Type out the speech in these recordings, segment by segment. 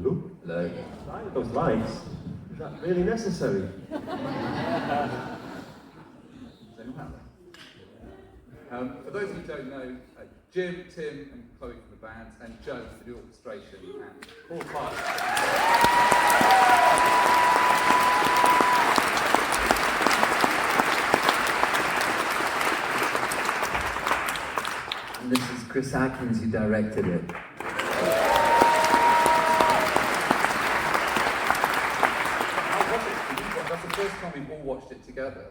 Hello? Hello. Those lights, is that really necessary? For those who don't know, Jim, Tim and Chloe from the band, and Joe for the orchestration, and all parts. And this is Chris Atkins who directed it. How was it? That's the first time we've all watched it together.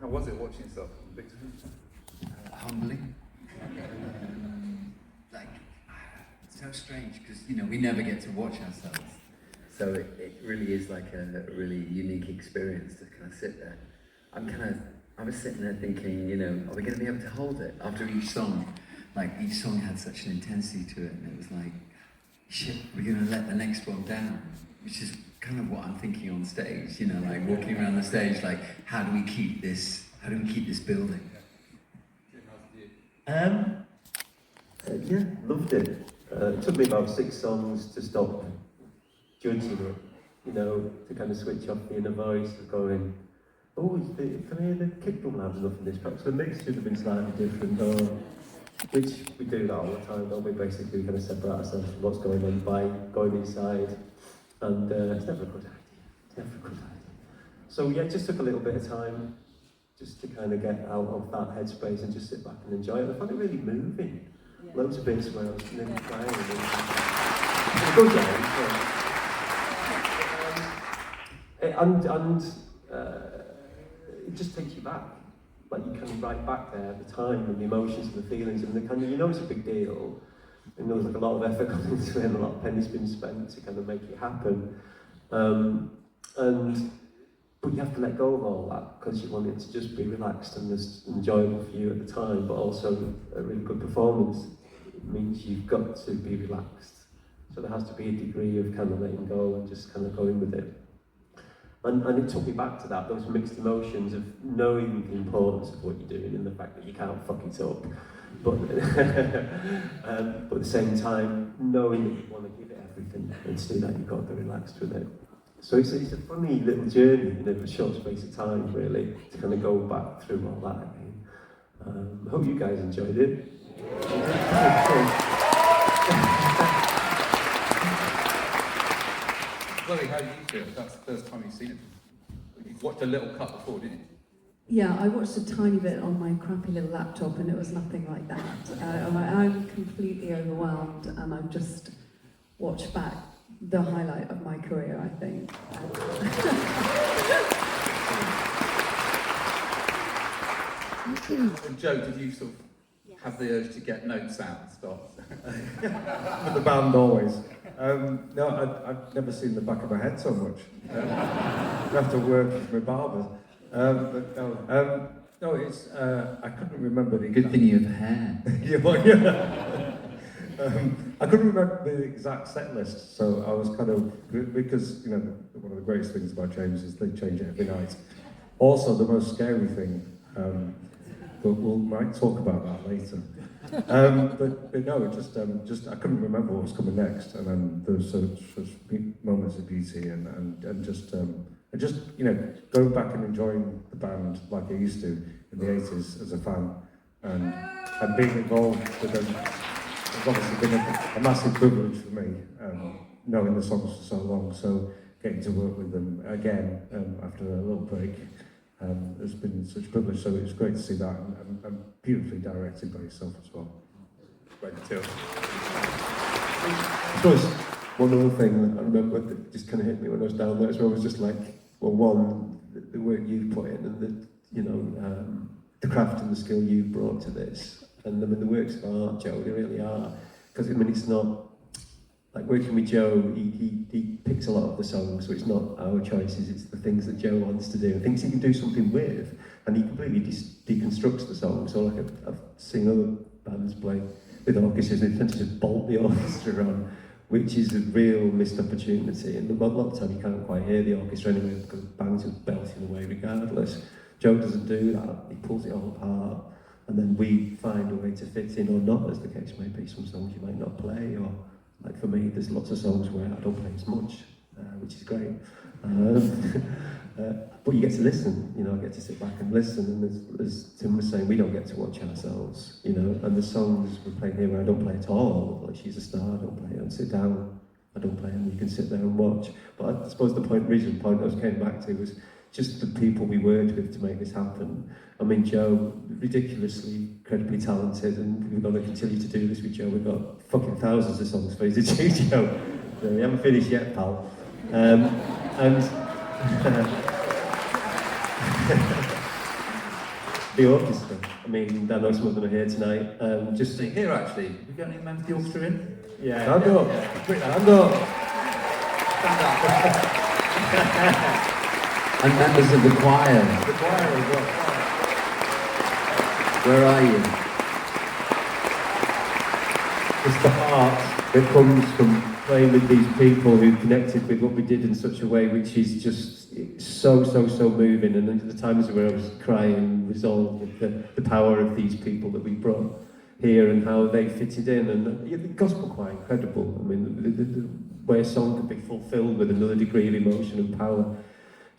How was it watching yourself on the big screen? Humbling. Like, it's so strange because, you know, we never get to watch ourselves. So it really is like a really unique experience to kind of sit there. I was sitting there thinking, you know, are we going to be able to hold it after each song? Like, each song had such an intensity to it, and it was like, shit, we're going to let the next one down, which is kind of what I'm thinking on stage, you know, like walking around the stage, like, how do we keep this building? Yeah, loved it. It took me about 6 songs to stop judging it, you know, to kind of switch off the inner voice of going, oh, can I hear the kick drum loud enough in this track? So the mix should have been slightly different, which we do that all the time, don't we? Basically, kind of separate ourselves from what's going on by going inside, and it's never a good idea. It's never a good idea. So yeah, it just took a little bit of time just to kind of get out of that headspace and just sit back and enjoy it. I found it really moving. Yeah. Loads of bits where I was nearly crying. And it goes down. It just takes you back. Like you kind of right back there at the time and the emotions and the feelings and the kind of, you know it's a big deal. And there's like a lot of effort gone into it and a lot of pennies been spent to kind of make it happen. But you have to let go of all that because you want it to just be relaxed and just enjoyable for you at the time, but also a really good performance. It means you've got to be relaxed. So there has to be a degree of kind of letting go and just kind of going with it. And it took me back to that, those mixed emotions of knowing the importance of what you're doing and the fact that you can't fuck it up. But, but at the same time, knowing that you want to give it everything, and to do that you've got to be relaxed with it. So it's a funny little journey in a short space of time, really, to kind of go back through all that again. I hope you guys enjoyed it. Chloe, how do you feel? That's the first time you've seen it. You've watched a little cut before, didn't you? Yeah, I watched a tiny bit on my crappy little laptop and it was nothing like that. I'm completely overwhelmed and I've just watched back the highlight of my career, I think. And Joe, did you sort of have the urge to get notes out and start? With the band always. No, I've never seen the back of my head so much. I have to work with my barber. But no, it's, I couldn't remember the Good thing you have hair. Yeah, well, yeah. I couldn't remember the exact set list, so I was kind of, because, you know, one of the greatest things about James is they change it every night. Also, the most scary thing, but we might talk about that later. But no, it just I couldn't remember what was coming next, and then there was such moments of beauty and just you know, going back and enjoying the band like I used to in the 80s as a fan, and being involved with them has obviously been a massive privilege for me, knowing the songs for so long. So getting to work with them again after a little break has been such a privilege. So it's great to see that, and beautifully directed by yourself as well. Great too. I suppose one other thing that I remember that just kind of hit me when I was down there as well was just like, well, one, the work you put in and the, you know, the craft and the skill you brought to this. And I mean, the works of art, Joe, they really are. Because I mean, it's not, like working with Joe, he picks a lot of the songs, so it's not our choices, it's the things that Joe wants to do, things he can do something with, and he completely deconstructs the song. So like I've seen other bands play with orchestras, and they tend to just bolt the orchestra on, which is a real missed opportunity. And a lot of the time you can't quite hear the orchestra anyway because the band's just belting away regardless. Joe doesn't do that, he pulls it all apart, and then we find a way to fit in or not, as the case may be. Some songs you might not play, or Like for me, there's lots of songs where I don't play as much, which is great. But you get to listen, you know, I get to sit back and listen, and as Tim was saying, we don't get to watch ourselves, you know, and the songs we're playing here, I don't play at all, like She's a Star, I don't play, I don't sit down, I don't play, and you can sit there and watch. But I suppose the reason I was came back to was just the people we worked with to make this happen. I mean, Joe, ridiculously, incredibly talented, and we're going to continue to do this with Joe. We've got fucking thousands of songs for you to choose, Joe. So we haven't finished yet, pal. The orchestra. I mean, I know some of them are here tonight. Just So here, actually, have we got any members of the orchestra in? yeah, Hand up. Put your hand up. Stand up. And members of the choir, The choir as well. where are you? it's the heart that comes from playing with these people who connected with what we did in such a way which is just so moving. And at the times where I was crying, resolved with the power of these people that we brought here and how they fitted in. And the gospel choir, incredible. I mean, the way a song can be fulfilled with another degree of emotion and power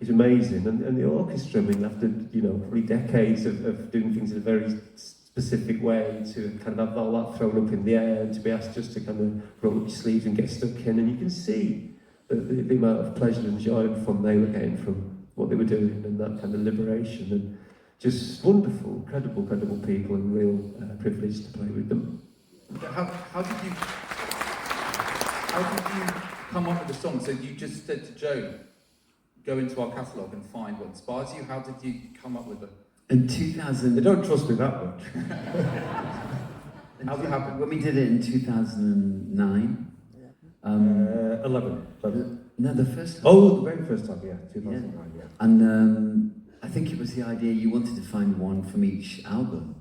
is amazing. And the orchestra, I mean, after, you know, probably decades of doing things in a very specific way, to kind of have all that thrown up in the air and to be asked just to kind of roll up your sleeves and get stuck in, and you can see the amount of pleasure and joy and fun they were getting from what they were doing, and that kind of liberation, and just wonderful, incredible people, and real privilege to play with them. How did you come up with the song? So you just said to Joe, go into our catalogue and find what inspires you. How did you come up with it? In They 2000, don't trust me that much. How did it happen? when we did it in 2009, 11. no, the first time. Oh, the very first time, yeah, 2009, yeah. And I think it was the idea you wanted to find one from each album,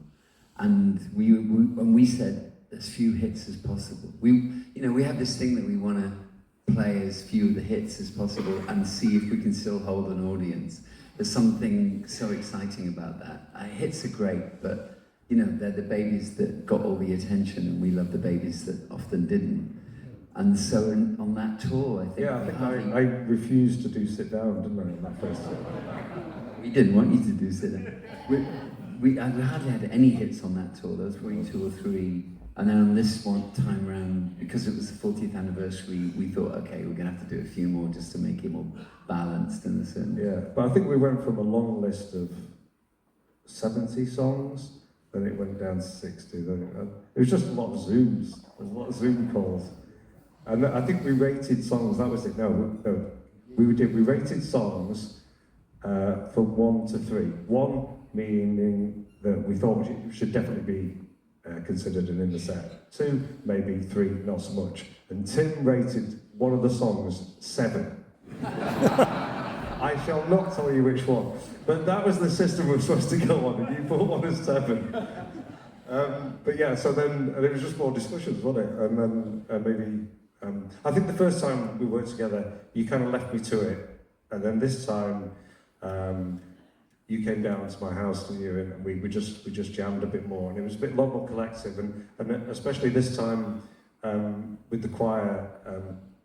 and we said as few hits as possible. We have this thing that we want to play as few of the hits as possible and see if we can still hold an audience. There's something so exciting about that. Hits are great, but you know, they're the babies that got all the attention, and we love the babies that often didn't. And so on that tour, I think Yeah, I think I refused to do Sit Down, didn't I, on that first tour? we didn't want you to do sit down. We hardly had any hits on that tour. There was probably 2 or 3. And then on this one time round, because it was the 40th anniversary, we thought, okay, we're going to have to do a few more just to make it more balanced in a certain. Yeah, but I think we went from a long list of 70 songs, then it went down to 60. Then it was just a lot of Zooms. There was a lot of Zoom calls. And I think we rated songs, that was it. No, we rated songs from 1 to 3. 1 meaning that we thought it should definitely be considered and in the set. 2, maybe 3, not so much. And Tim rated one of the songs 7. I shall not tell you which one, but that was the system we were supposed to go on, and you put one as 7. But yeah, so then and it was just more discussions, wasn't it? And then maybe I think the first time we worked together, you kind of left me to it, and then this time you came down to my house, didn't you? And we just jammed a bit more, and it was a lot more collective, and especially this time with the choir,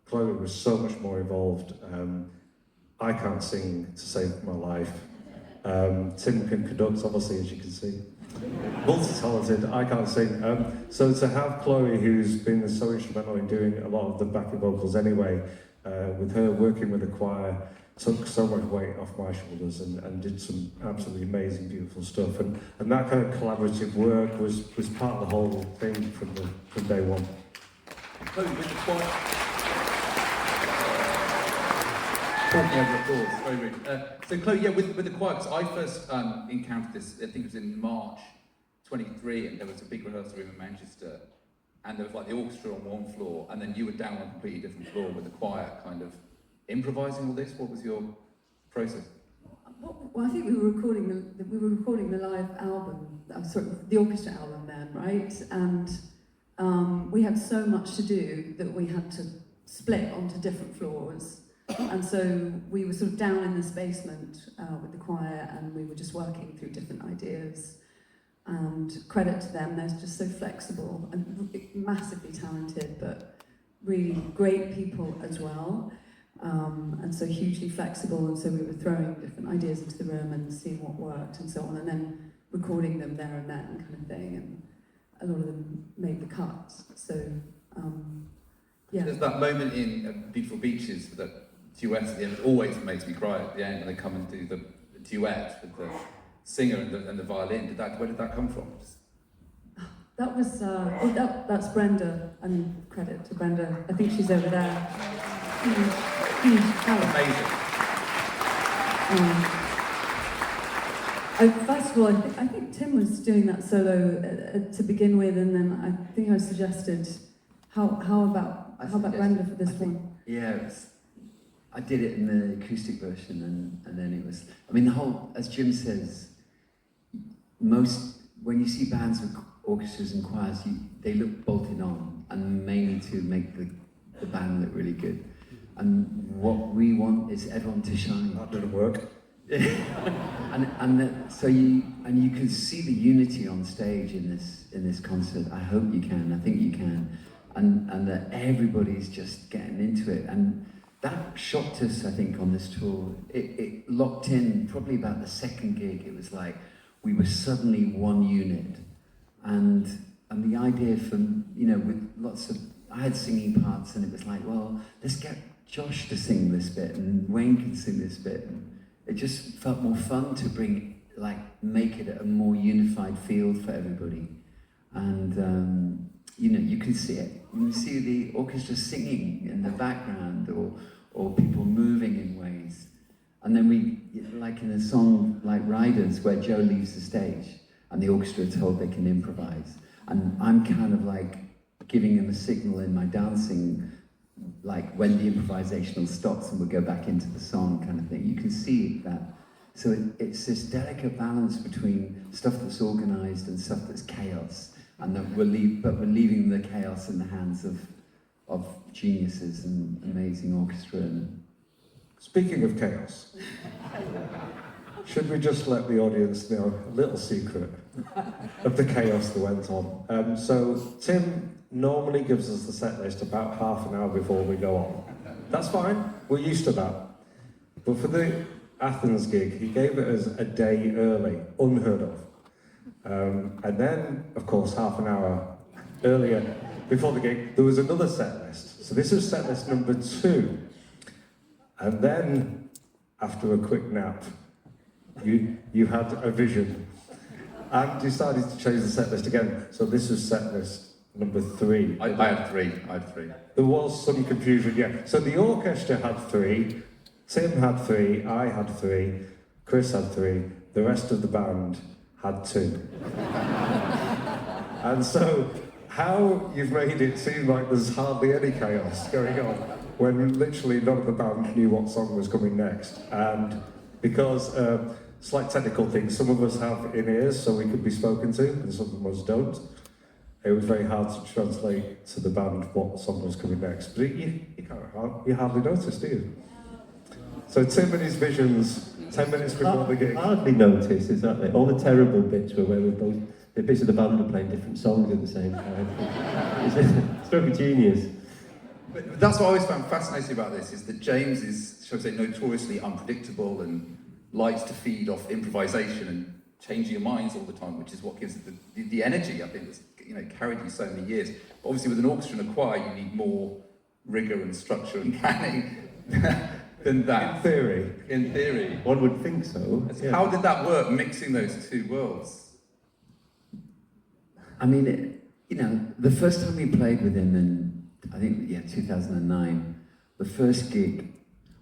Chloe was so much more involved. I can't sing to save my life. Tim can conduct, obviously, as you can see. Multi-talented, I can't sing. So to have Chloe, who's been so instrumental in doing a lot of the backing vocals anyway, with her working with the choir, took so much weight off my shoulders and did some absolutely amazing, beautiful stuff. And that kind of collaborative work was part of the whole thing from day one. Chloe, with the choir. Talking over applause, very rude. So Chloe, yeah, with the choir, because I first encountered this, I think it was in March 23, and there was a big rehearsal room in Manchester, and there was like the orchestra on one floor, and then you were down on a completely different floor with the choir kind of improvising all this. What was your process? Well, I think we were recording the live album, the orchestra album then, right? And we had so much to do that we had to split onto different floors. And so we were sort of down in this basement with the choir, and we were just working through different ideas. And credit to them, they're just so flexible and massively talented, but really great people as well, and so hugely flexible, and so we were throwing different ideas into the room and seeing what worked and so on, and then recording them there and then kind of thing, and a lot of them made the cut, so yeah. There's that moment in Beautiful Beaches, that duet at the end, always makes me cry at the end when they come and do the duet with the singer and the violin. Where did that come from? That was, that's Brenda, I mean, credit to Brenda. I think she's over there. Huge talent. Amazing. First of all, I think Tim was doing that solo to begin with, and then I think I suggested, how about Brenda for this one? Yeah, I did it in the acoustic version, and then it was, I mean, the whole, as Jim says, when you see bands with orchestras and choirs, they look bolted on, and mainly to make the band look really good. And what we want is everyone to shine. That didn't work. So you can see the unity on stage in this concert. I hope you can. I think you can, and that everybody's just getting into it. And that shocked us, I think, on this tour. It locked in probably about the second gig. It was like we were suddenly one unit, and the idea from, with lots of, I had singing parts, and it was like, well, let's get Josh to sing this bit, and Wayne can sing this bit. And it just felt more fun to make it a more unified feel for everybody. And, you can see it. You can see the orchestra singing in the background, or people moving in ways. And then we, like in a song like Riders, where Joe leaves the stage, and the orchestra are told they can improvise. And I'm kind of like giving them a signal in my dancing, like when the improvisational stops and we'll go back into the song kind of thing. You can see that. So it's this delicate balance between stuff that's organised and stuff that's chaos, and that we're leaving the chaos in the hands of geniuses and amazing orchestra. Speaking of chaos, should we just let the audience know a little secret of the chaos that went on? So Tim normally gives us the set list about half an hour before we go on. That's fine, we're used to that. But for the Athens gig, he gave it us a day early, unheard of. And then, of course, half an hour earlier, before the gig, there was another set list. So this is set list number 2. And then, after a quick nap, you had a vision and decided to change the set list again. So this is set list number 3. I had three. There was some confusion, yeah. So the orchestra had 3, Tim had 3, I had 3, Chris had 3, the rest of the band had 2. And so, how you've made it seem like there's hardly any chaos going on, when literally none of the band knew what song was coming next. And because, slight technical things, some of us have in-ears so we could be spoken to, and some of us don't. It was very hard to translate to the band what song was coming next, but you hardly noticed, do you? So Tim and his visions, 10 minutes before the gig. Hardly noticed, exactly. All the terrible bits were where the bits of the band were playing different songs at the same time. It's a stroke of genius. But that's what I always found fascinating about this, is that James is, shall we say, notoriously unpredictable and likes to feed off improvisation and changing your minds all the time, which is what gives it the energy, I think, that's carried you so many years. But obviously with an orchestra and a choir, you need more rigour and structure and planning than that. In theory. One would think so. Yeah. How did that work, mixing those two worlds? I mean, the first time we played with him in, I think, 2009, the first gig,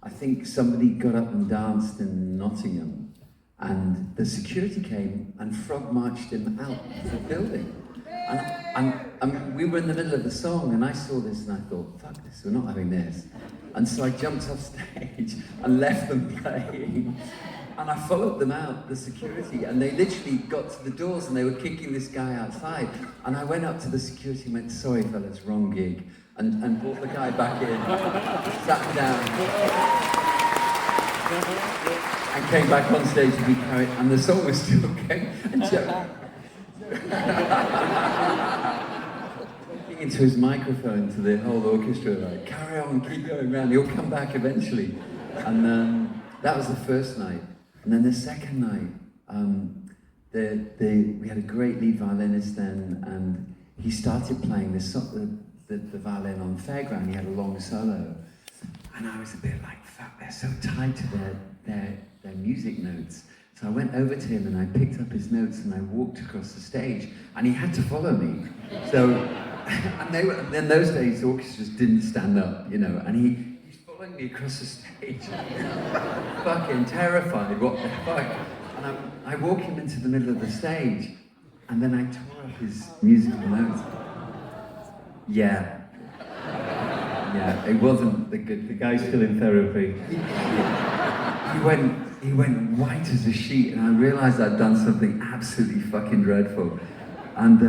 I think somebody got up and danced in Nottingham, and the security came and frog marched him out of the building. And we were in the middle of the song, and I saw this and I thought, fuck this, we're not having this. And so I jumped off stage and left them playing. And I followed them out, the security, and they literally got to the doors and they were kicking this guy outside. And I went up to the security and went, sorry fellas, wrong gig. And brought the guy back in, sat down, and came back on stage to be carried, and the song was still going. And Joe, into his microphone to the whole orchestra, like, carry on, keep going round, you'll come back eventually. And that was the first night. And then the second night, we had a great lead violinist then, and he started playing the violin on Fairground. He had a long solo. And I was a bit like, fuck, they're so tied to their music notes. So I went over to him and I picked up his notes and I walked across the stage, and he had to follow me. So, and in those days, orchestras didn't stand up, you know, and he's following me across the stage. Fucking terrified, what the fuck? And I walk him into the middle of the stage, and then I tore up his musical notes. Yeah, it wasn't the good. The guy's still in therapy. He went white as a sheet, and I realised I'd done something absolutely fucking dreadful. And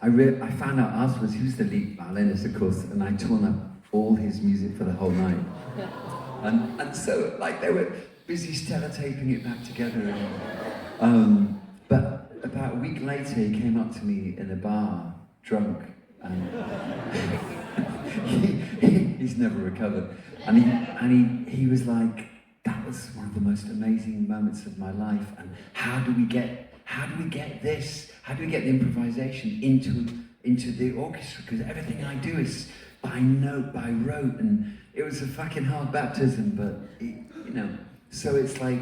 I found out afterwards he was the lead violinist, of course, and I'd torn up all his music for the whole night. And so, like, they were busy stellotaping it back together. But about a week later, he came up to me in a bar, drunk, and he's never recovered. And he was like, that was one of the most amazing moments of my life. And how do we get this? How do we get the improvisation into the orchestra? Because everything I do is by note, by rote, and it was a fucking hard baptism. But you know, so it's like,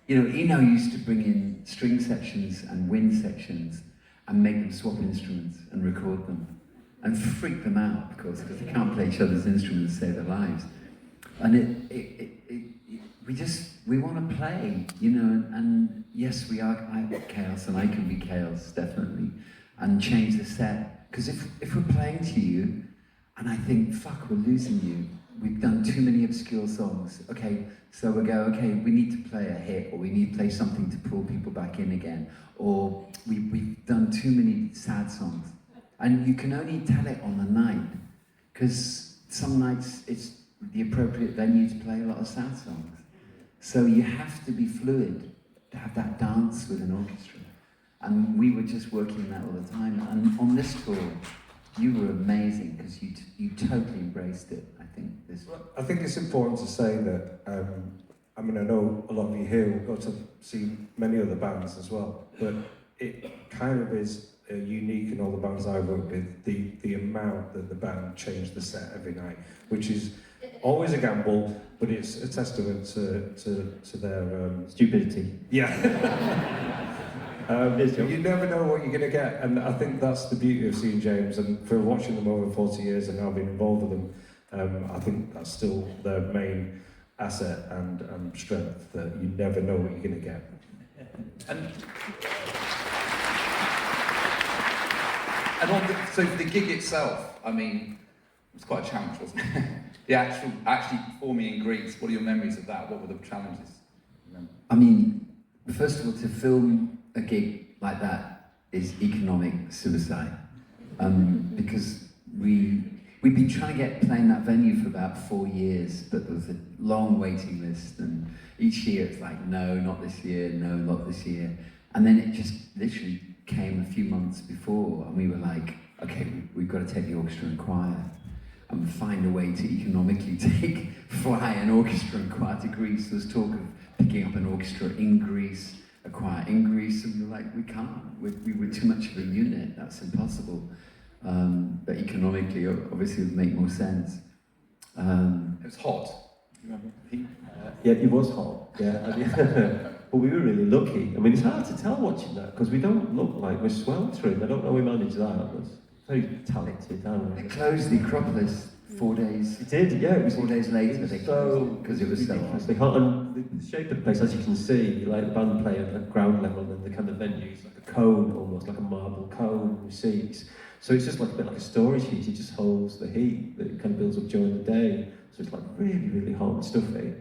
you know, Eno used to bring in string sections and wind sections and make them swap instruments and record them and freak them out, of course, because they can't play each other's instruments to save their lives. And we want to play, you know, and yes, I chaos, and I can be chaos, definitely, and change the set. Because if we're playing to you, and I think, fuck, we're losing you, we've done too many obscure songs, okay, so we go, okay, we need to play a hit, or we need to play something to pull people back in again, or we've done too many sad songs. And you can only tell it on the night, because some nights it's the appropriate venue to play a lot of sad songs. So you have to be fluid, to have that dance with an orchestra. And we were just working that all the time. And on this tour, you were amazing, because you totally embraced it, I think. I think it's important to say that, I mean, I know a lot of you here will go to see many other bands as well, but it kind of is unique in all the bands I work with, the amount that the band changed the set every night, which is always a gamble, but it's a testament to their Stupidity. Yeah. You never know what you're going to get, and I think that's the beauty of seeing James, and for watching them over 40 years and now being involved with them, I think that's still their main asset and strength, that you never know what you're going to get. And so for the gig itself, I mean, it was quite a challenge, wasn't it? Actually performing in Greece, what are your memories of that? What were the challenges? I mean, first of all, to film a gig like that is economic suicide. Because we've been trying to get playing that venue for about 4 years, but there was a long waiting list, and each year it's like, no, not this year, no, not this year. And then it just literally came a few months before, and we were like, okay, we've got to take the orchestra and choir and find a way to economically fly an orchestra and choir to Greece. There was talk of picking up an orchestra in Greece, a choir in Greece, and we were like, we can't. We were too much of a unit. That's impossible. But economically, obviously, it would make more sense. It was hot. You remember? Yeah, it was hot. Yeah, I mean, but we were really lucky. I mean, it's hard to tell watching that, because we don't look like we're sweltering. I don't know how we managed that. It was very talented, aren't we? They closed the Acropolis 4 days. It did, yeah. It was 4 days later. They closed because it was so hot. ridiculously hot. And the shape of the place, as you can see, like the band play at ground level, and the kind of venue is like a cone, almost like a marble cone with seats. So it's just like a bit like a storage heater. It just holds the heat that kind of builds up during the day. So it's like really, really hot and stuffy.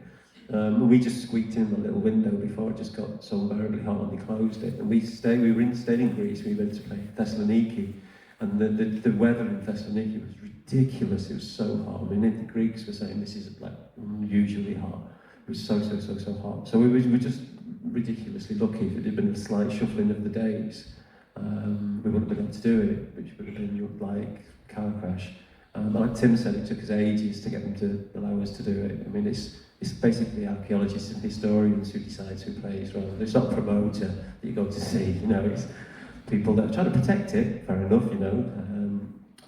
And we just squeaked in the little window before it just got so unbearably hot, and they closed it. And we stayed in Greece. We went to play Thessaloniki, and the weather in Thessaloniki was ridiculous. It was so hot. I mean, the Greeks were saying this is like unusually hot. It was so hot. So we were just ridiculously lucky. If it had been a slight shuffling of the days, we wouldn't have been able to do it, which would have been like car crash. Like Tim said, it took us ages to get them to allow us to do it. I mean, it's basically archaeologists and historians who decide who plays rather. It's not a promoter that you go to see, you know, it's people that are trying to protect it, fair enough, you know.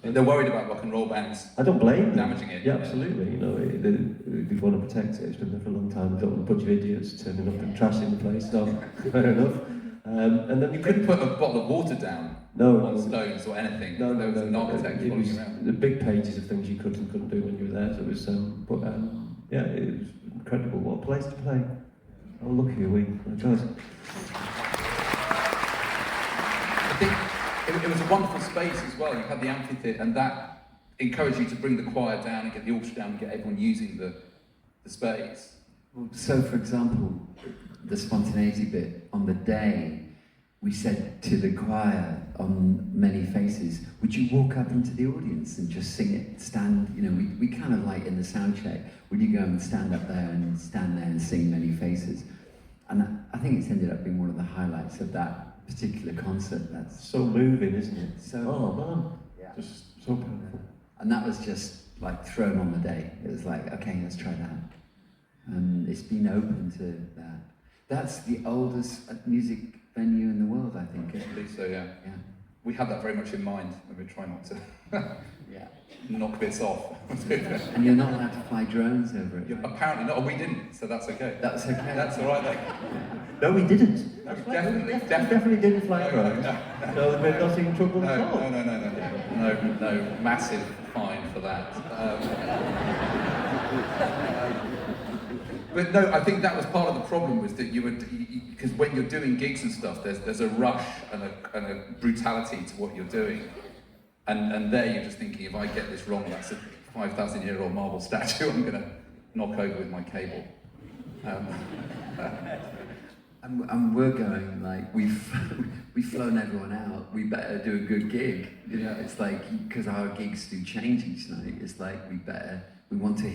They're worried about rock and roll bands I don't blame them. damaging it. Yeah, absolutely, you know, they want to protect it, it's been there for a long time, they don't want a bunch of idiots turning up and trashing the place, so fair enough. And then You couldn't put a bottle of water down no, on stones or anything. No, there was an architect it following was you around. the big pages of things you could and couldn't do when you were there. So it was, yeah, it was incredible. What a place to play! Oh, lucky are we? My God. I think it was a wonderful space as well. You had the amphitheatre, and that encouraged you to bring the choir down and get the orchestra down and get everyone using the space. Well, so, for example, the spontaneity bit, on the day, we said to the choir on Many Faces, would you walk up into the audience and just sing it, stand, you know, we kind of like in the sound check, would you go and stand up there and sing Many Faces? And I think it's ended up being one of the highlights of that particular concert. That's So moving, isn't it? so, Oh man, yeah. just so powerful. And that was just like thrown on the day. It was like, okay, let's try that. And it's been open to that. That's the oldest music venue in the world, I think. I believe so, yeah. Yeah. We had that very much in mind when we try not to Yeah. knock bits off. And you're not allowed to fly drones over it. Right? Apparently not, we didn't, so that's okay. That's okay. That's all right then. No, we didn't. That's right. Definitely. We definitely didn't fly around. No, So we're not in trouble at all. no, massive fine for that. But no, I think that was part of the problem, was that you would, because when you're doing gigs and stuff, there's a rush and a brutality to what you're doing. And there you're just thinking, if I get this wrong, that's a 5,000-year-old marble statue I'm going to knock over with my cable. And we're going, like, we've flown everyone out, we better do a good gig. You know, it's like, because our gigs do change each night, it's like we want to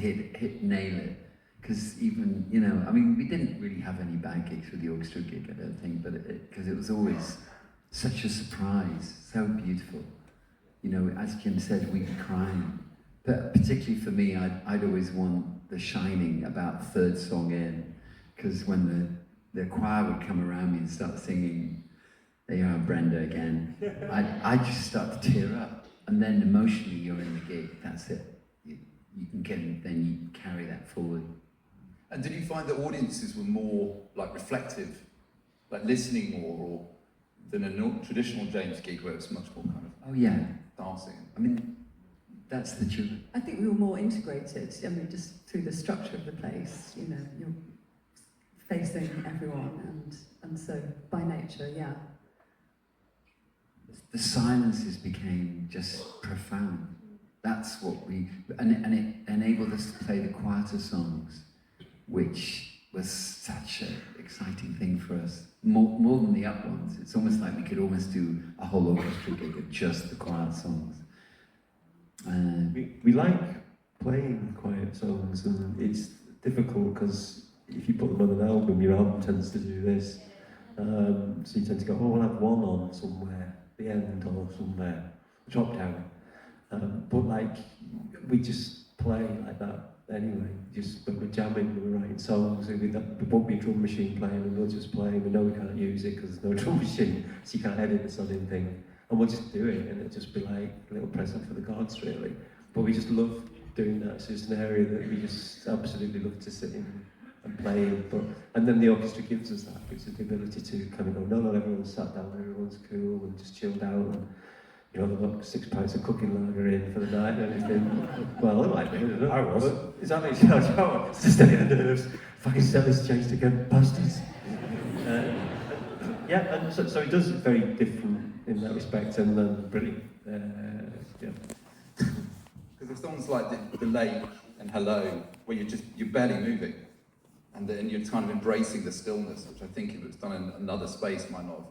nail it. Because even, you know, I mean, we didn't really have any bad gigs with the orchestra gig, I don't think, but because it was always such a surprise, so beautiful. You know, as Jim said, we'd be crying. But particularly for me, I'd always want The Shining about third song in, because when the choir would come around me and start singing, there you are, Brenda again, I'd just start to tear up. And then emotionally, you're in the gig, that's it. You can get it, then you carry that forward. And did you find that audiences were more like reflective, like listening more, than a traditional James gig where it's much more kind of Oh yeah, dancing? I mean, that's the truth. I think we were more integrated. I mean, just through the structure of the place, you know, you're facing everyone, and so by nature, yeah. The silences became just profound. That's what and it enabled us to play the quieter songs, which was such an exciting thing for us. More than the up ones. It's almost like we could almost do a whole orchestra gig of just the quiet songs. We like playing quiet songs, and it's difficult because if you put them on an album, your album tends to do this. So you tend to go, oh, we'll have one on somewhere, the end or somewhere, drop down. But like, we just play like that anyway. Just when we're jamming, we're writing songs, we won't be a drum machine playing, and we'll just play. We know we can't use it because there's no drum machine, so you can't edit the sounding thing. And we'll just do it, and it'll just be like a little present for the gods, really. But we just love doing that. It's just an area that we just absolutely love to sit in and play in. And then the orchestra gives us that, gives us the ability to kind of go, no, not everyone's sat down, everyone's cool and just chilled out. And, you know, they've got 6 pints of cooking lager in for the night and everything. Well, it might be, I don't know. I was. But is that makes you it's to stay the nerves. Fucking seller's changed again, bastards. Yeah, and so it does very different in that respect, and then brilliant. Yeah. Because there's songs like the Lake and Hello, where you're barely moving, and then you're kind of embracing the stillness, which I think if it was done in another space might not have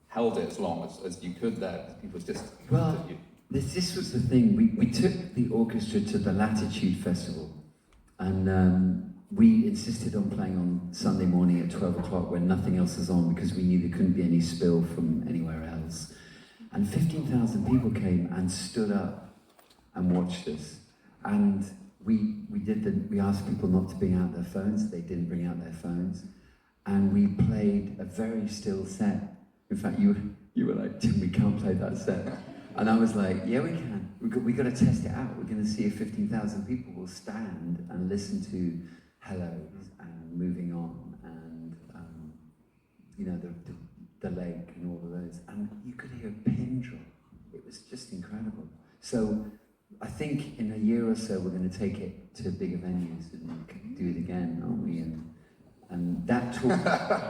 held it as long as you could there. People just Well, this was the thing. We took the orchestra to the Latitude Festival, and we insisted on playing on Sunday morning at 12 o'clock when nothing else was on, because we knew there couldn't be any spill from anywhere else. And 15,000 people came and stood up and watched us. And we asked people not to bring out their phones. They didn't bring out their phones. And we played a very still set. In fact, you were like, Tim, we can't play that set. And I was like, yeah, we can. We got to test it out. We're going to see if 15,000 people will stand and listen to Hellos and Moving On and, you know, the lake and all of those. And you could hear a pin drop. It was just incredible. So I think in a year or so, we're going to take it to bigger venues and do it again, aren't we? And that talk,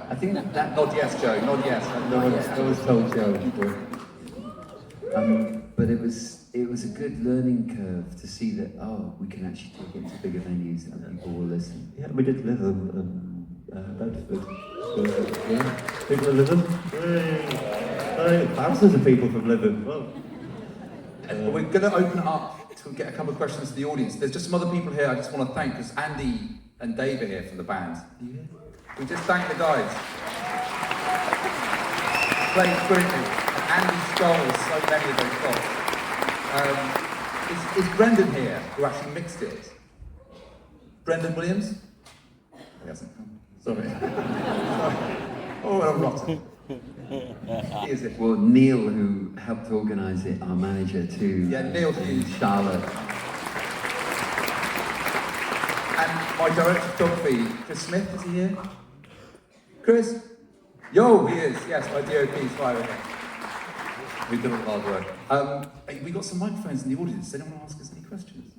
I think that Nod yes, Joe, nod yes. No one's told Joe. but it was a good learning curve to see that, oh, we can actually take it to bigger venues and people will listen. Yeah, we did Lytham and Bedford. Yeah, people of Lytham. Hey, thousands of people from Lytham. Well, We're going to open it up to get a couple of questions to the audience. There's just some other people here I just want to thank, because Andy and Dave are here from the band. yeah. We just thank the guys. Playing brilliantly. Andy stole so many of those shots. Is Brendan here, who actually mixed it? Brendan Williams? He hasn't come. Sorry. Oh, I'm rotten. He is it. Well, Neil, who helped organise it, our manager too. Yeah, Neil in Hughes. Charlotte. And my director of photography, Chris Smith, is he here? Chris? Yo, he is. Yes, my DOP's firing. We've done all the hard work. We got some microphones in the audience. Does anyone want to ask us any questions?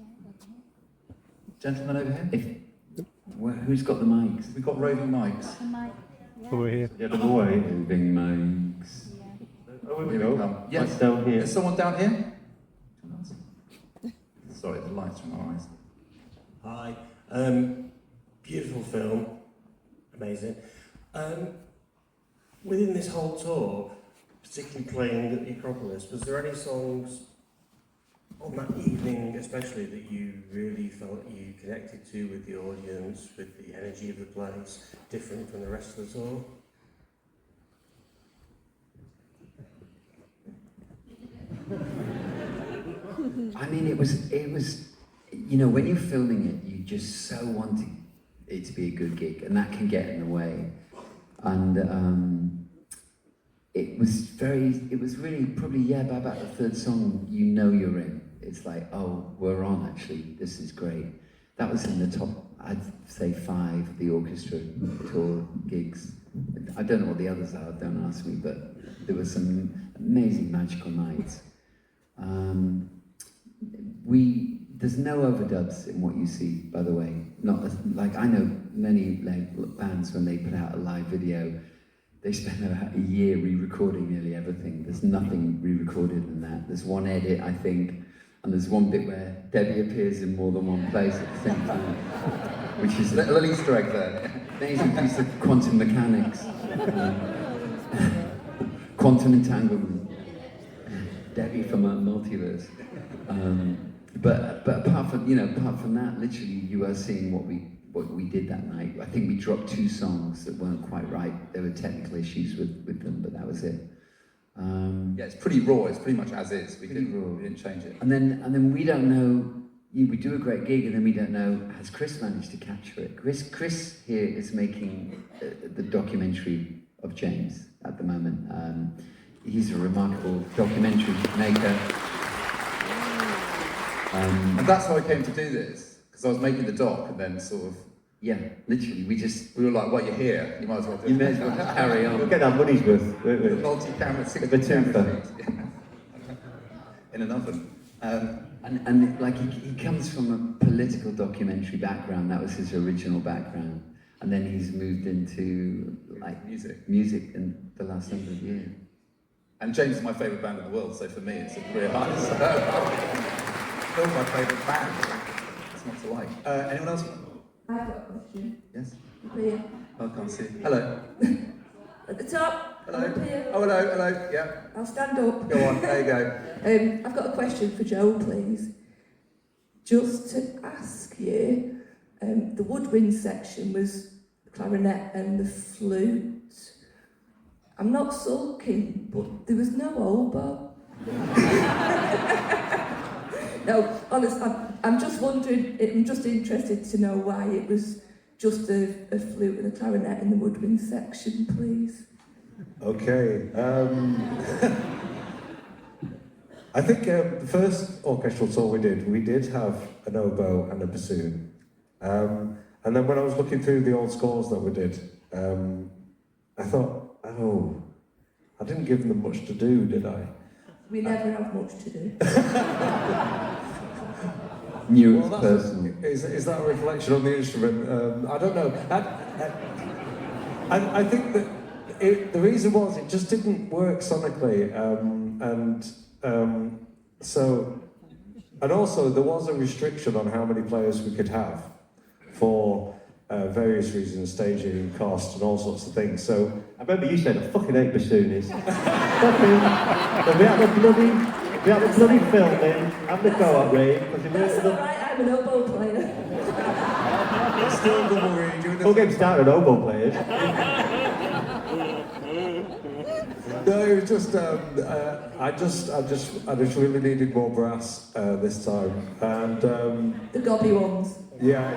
Gentleman over here? Who's got the mics? We've got roving mics. Over here. The other way. Moving mics. Oh, here we Here go. we come. Yes. Yes, down here. Is someone down here? Sorry, the light's from my eyes. Hi. Beautiful film. Amazing. Within this whole tour, particularly playing at the Acropolis, was there any songs on that evening especially that you really felt you connected to with the audience, with the energy of the place, different from the rest of the tour? I mean, it was, you know, when you're filming it, you just so want it to be a good gig, and that can get in the way. And it was really probably, yeah, by about the third song, you know you're in. It's like, oh, we're on actually, this is great. That was in the top, I'd say 5 of the orchestra tour gigs. I don't know what the others are, don't ask me, but there were some amazing magical nights. There's no overdubs in what you see, by the way. Not like I know many bands, when they put out a live video, they spend about a year re-recording nearly everything. There's nothing re-recorded in that. There's one edit, I think, and there's one bit where Debbie appears in more than one place at the same time, which is a little Easter egg there. Amazing piece of quantum mechanics, quantum entanglement. Debbie from a multiverse. But apart from that, literally, you are seeing what we did that night. I think we dropped 2 songs that weren't quite right. There were technical issues with them, but that was it. Yeah, it's pretty raw. It's pretty much as is. We Pretty raw. didn't change it. And then we don't know. We do a great gig, and then we don't know. Has Chris managed to capture it? Chris here is making the documentary of James at the moment. He's a remarkable documentary maker. And that's how I came to do this, because I was making the doc, and then sort of, Yeah, literally, we we were like, well, you're here, you might as well do it. you may as well just carry We'll on. get our money's worth, won't The we? multi-camera, 60 The camera twofer. feet. In an oven. And like he comes from a political documentary background. That was his original background, and then he's moved into like music in the last number of years. And James is my favourite band in the world, so for me it's a career high. So, still my favourite band. It's not to like. Anyone else? I've got a question. Yes? Up here. I can't see. Hello. At the top. Hello. Up here. Oh, hello. Yeah. I'll stand up. Go on. There you go. I've got a question for Joe, please. Just to ask you, the woodwind section was the clarinet and the flute. I'm not sulking, but there was no oboe. No, honestly, I'm just wondering, I'm just interested to know why it was just a flute and a clarinet in the woodwind section, please. Okay. I think the first orchestral tour we did have an oboe and a bassoon. And then when I was looking through the old scores that we did, I thought, oh, I didn't give them much to do, did I? We never have much to do. Newest person. Is that a reflection on the instrument? I don't know. I think that the reason was it just didn't work sonically, and also there was a restriction on how many players we could have for various reasons, staging, cost, and all sorts of things. So I remember you said, I fucking hate bassoonists. Fucking, we had a bloody filming, having a go at me. That's alright, I'm an oboe player. Still double read. Don't get me started on oboe players. no, it was just I just really needed more brass this time, and The gobby ones. yeah.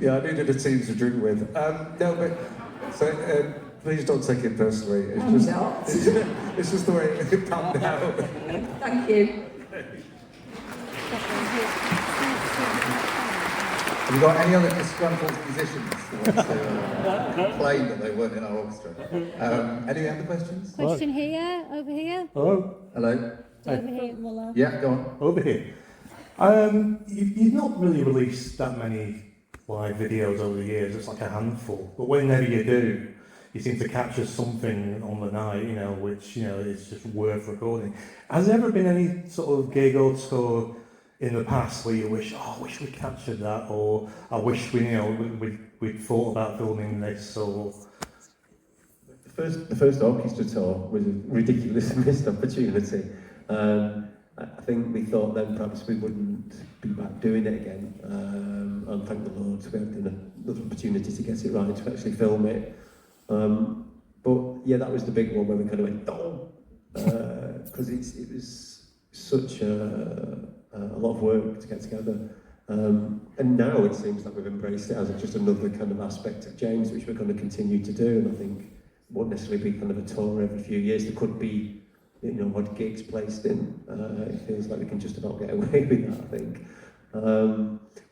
Yeah, I needed a team to drink with. No, but so please don't take it personally. It's I'm just not. it's just the way it panned out. Thank you. Have you got any other disgruntled musicians who want to complain that they weren't in our orchestra? Any other questions? Question here, over here. Hello? Hello? Over here, Muller. Yeah, go on. Over here. You've not really released that many live videos over the years, it's like a handful. But whenever you do, you seem to capture something on the night, which, is just worth recording. Has there ever been any sort of gig or tour in the past where you wish, I wish we captured that, or I wish we'd thought about filming this, or... The first orchestra tour was a ridiculous missed opportunity. I think we thought then perhaps we wouldn't be back doing it again. And thank the Lord we had another opportunity to get it right, to actually film it. But yeah, that was the big one where we kind of went, oh! Because it was such a lot of work to get together. And now it seems like we've embraced it as just another kind of aspect of James, which we're going to continue to do. And I think it won't necessarily be kind of a tour every few years. There could be, odd gigs placed in. It feels like we can just about get away with that, I think.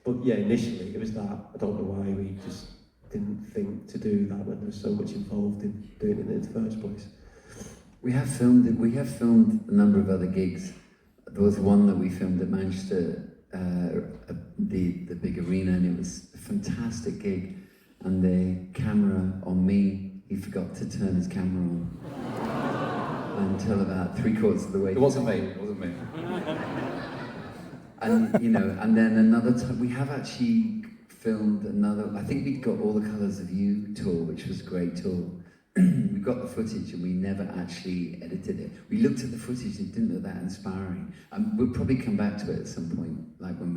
But yeah, initially it was that. I don't know why we just didn't think to do that when there's so much involved in doing it in the first place. We have filmed it. We have filmed a number of other gigs. There was one that we filmed at Manchester, the big arena, and it was a fantastic gig. And the camera on me, he forgot to turn his camera on until about 3/4 of the way. It wasn't me. And and then another time we have actually filmed another. I think we got All the Colours of You tour, which was a great tour. We got the footage and we never actually edited it. We looked at the footage and it didn't look that inspiring. We'll probably come back to it at some point, like when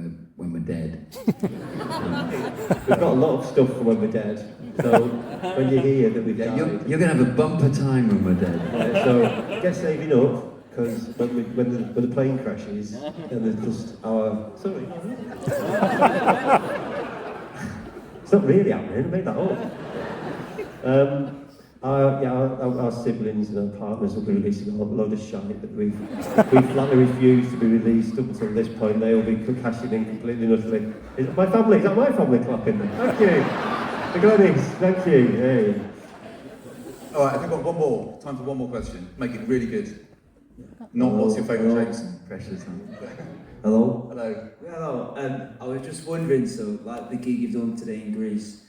we're dead. We've got a lot of stuff for when we're dead. So when you hear that we've died, you're going to have a bumper time when we're dead. so get saving up, because when the plane crashes and there's just our it's not really happening. I made that up. Our siblings and our partners will be releasing a load of shite that we flatly refused to be released up until this point. They will be cashing in completely and utterly. Is that my family clapping? Thank you. The Glennies, thank you. Hey. All right, I think we've got one more. Time for one more question. Make it really good. Not what's your favourite Jameson? Pressure's on. Hello? Hello. Hello, I was just wondering, so like the gig you've done today in Greece,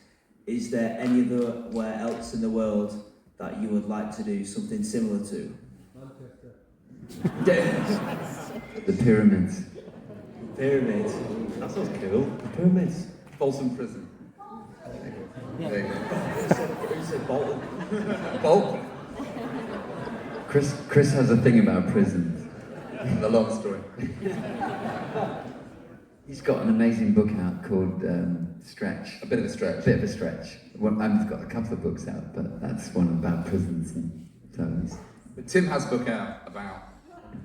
is there any other else in the world that you would like to do something similar to? The pyramids. Pyramids. That sounds cool. The pyramids. Bolton Prison. Yeah. There you Who said Bolton? go. Bolton. Chris has a thing about prisons. The long story. He's got an amazing book out called Stretch. A bit of a stretch. Bit of a stretch. I've got a couple of books out, but that's one about prisons and so. But Tim has a book out about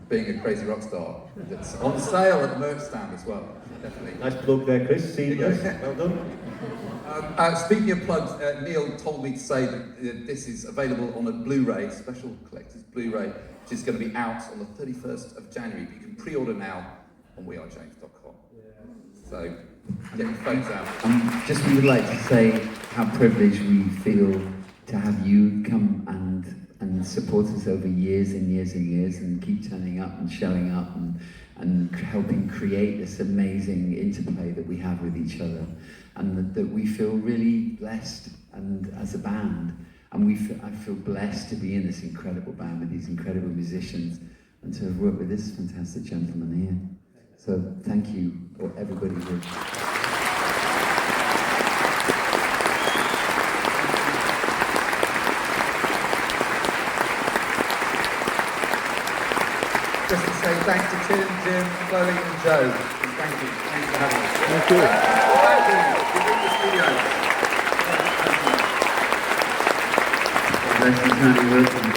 being a crazy rock star. That's on sale at the merch stand as well. Definitely. Nice plug there, Chris. See you There you guys. Well done. Speaking of plugs, Neil told me to say that this is available on a Blu-ray, special collector's Blu-ray, which is going to be out on the 31st of January. You can pre-order now on wearejames.com. So get your phones out. Just we would like to say how privileged we feel to have you come and support us over years and years and years and keep turning up and showing up and helping create this amazing interplay that we have with each other, and that we feel really blessed and as a band, and I feel blessed to be in this incredible band with these incredible musicians and to have worked with this fantastic gentleman here. So thank you for everybody here. Just to say thanks to Tim, Jim, Chloe and Joe. And thank you. Thanks for having us. Thank you. Bless you, Tony, working